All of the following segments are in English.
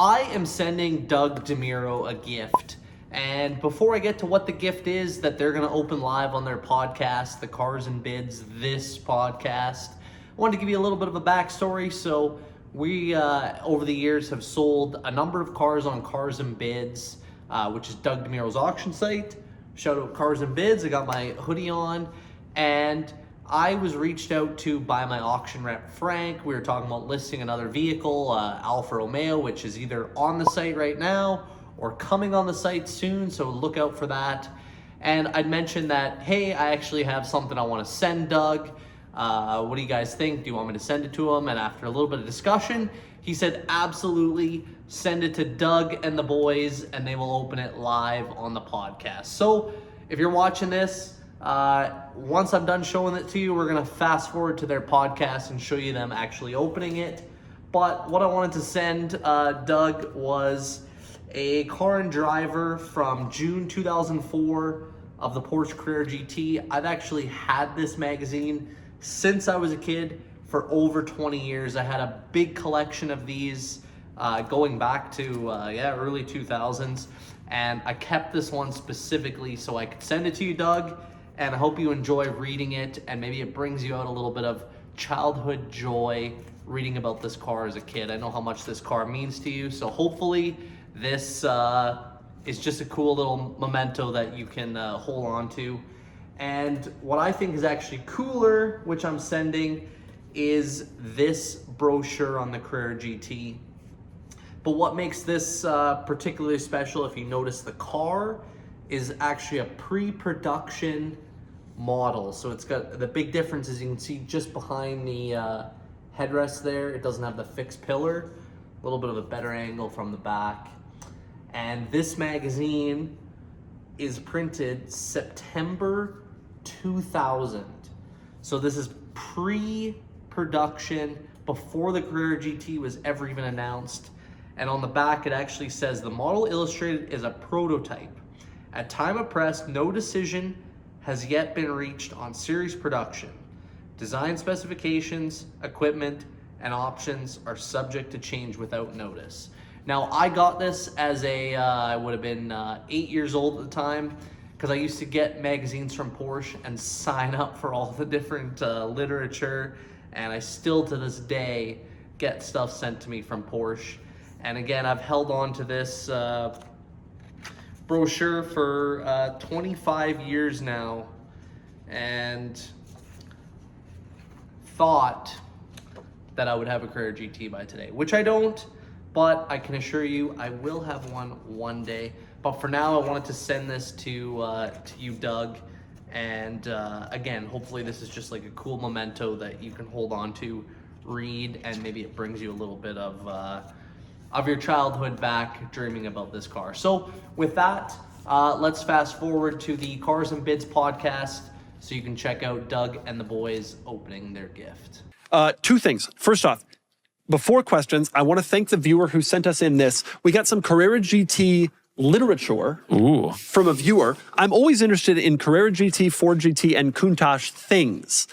I am sending Doug DeMiro a gift. And before I get to what the gift is that they're going to open live on their podcast, the Cars and Bids, this podcast, I wanted to give you a little bit of a backstory. So we, over the years, have sold a number of cars on Cars and Bids, which is Doug DeMiro's auction site. Shout out Cars and Bids. I got my hoodie on. And I was reached out to by my auction rep, Frank. We were talking about listing another vehicle, Alfa Romeo, which is either on the site right now or coming on the site soon, so look out for that. And I'd mentioned that, hey, I actually have something I want to send Doug. What do you guys think? Do you want me to send it to him? And after a little bit of discussion, he said, absolutely, send it to Doug and the boys, and they will open it live on the podcast. So if you're watching this, once I'm done showing it to you, we're going to fast forward to their podcast and show you them actually opening it. But what I wanted to send Doug was a car and driver from June 2004 of the Porsche Carrera GT. I've actually had this magazine since I was a kid for over 20 years. I had a big collection of these going back to early 2000s, and I kept this one specifically so I could send it to you, Doug, and I hope you enjoy reading it, and maybe it brings you out a little bit of childhood joy reading about this car as a kid. I know how much this car means to you, so hopefully this is just a cool little memento that you can hold on to. And what I think is actually cooler, which I'm sending, is this brochure on the Carrera GT. But what makes this particularly special, if you notice the car, is actually a pre-production model. So it's got the big difference is you can see just behind the headrest there, it doesn't have the fixed pillar. A little bit of a better angle from the back. And this magazine is printed September 2000. So this is pre-production, before the Carrera GT was ever even announced. And on the back, it actually says the model illustrated is a prototype. At time of press, no decision has yet been reached on series production. Design specifications, equipment, and options are subject to change without notice. Now, I got this as I would have been 8 years old at the time, because I used to get magazines from Porsche and sign up for all the different literature, and I still to this day get stuff sent to me from Porsche. And again, I've held on to this brochure for 25 years now, and thought that I would have a Carrera GT by today, which I don't, but I can assure you I will have one day. But for now, I wanted to send this to you, Doug. And again, hopefully this is just like a cool memento that you can hold on to, read, and maybe it brings you a little bit of your childhood back dreaming about this car. So with that, let's fast forward to the Cars and Bids podcast so you can check out Doug and the boys opening their gift. Two things. First off, before questions, I want to thank the viewer who sent us in this. We got some Carrera GT literature from a viewer. I'm always interested in Carrera GT, Ford GT, and Countach things.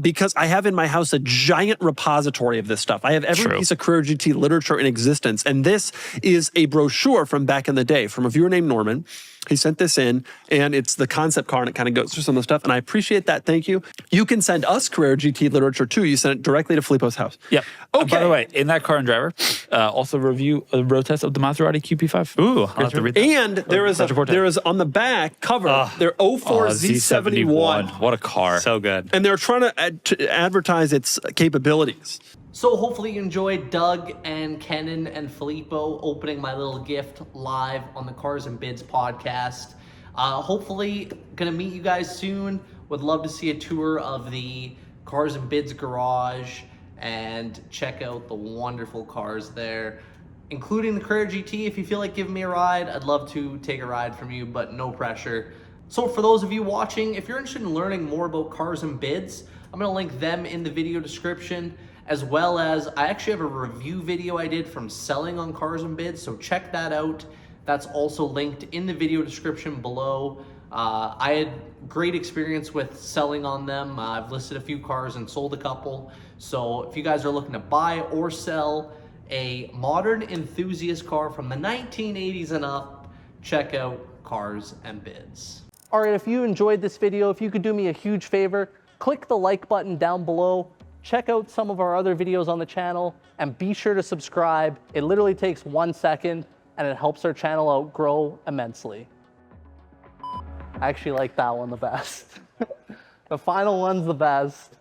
Because I have in my house a giant repository of this stuff. I have every piece of Carrera GT literature in existence. And this is a brochure from back in the day from a viewer named Norman. He sent this in, and it's the concept car, and it kind of goes through some of the stuff. And I appreciate that. Thank you. You can send us Carrera GT literature, too. You send it directly to Filippo's house. Yep. Okay. By the way, in that Car and Driver, also review a road test of the Maserati QP5. Ooh, I'll have to read that. And there is on the back cover, their 04 Z71. What a car. So good. And they're trying to advertise its capabilities. So hopefully you enjoyed Doug and Kenan and Filippo opening my little gift live on the Cars and Bids podcast. Hopefully gonna meet you guys soon. Would love to see a tour of the Cars and Bids garage and check out the wonderful cars there, including the Carrera GT. If you feel like giving me a ride, I'd love to take a ride from you, but no pressure. So for those of you watching, if you're interested in learning more about Cars and Bids, I'm gonna link them in the video description, as well as I actually have a review video I did from selling on Cars and Bids, so check that out. That's also linked in the video description below. I had great experience with selling on them. I've listed a few cars and sold a couple. So if you guys are looking to buy or sell a modern enthusiast car from the 1980s and up, check out Cars and Bids. All right, if you enjoyed this video, if you could do me a huge favor, click the like button down below, check out some of our other videos on the channel, and be sure to subscribe. It literally takes 1 second, and it helps our channel out grow immensely. I actually like that one the best. The final one's the best.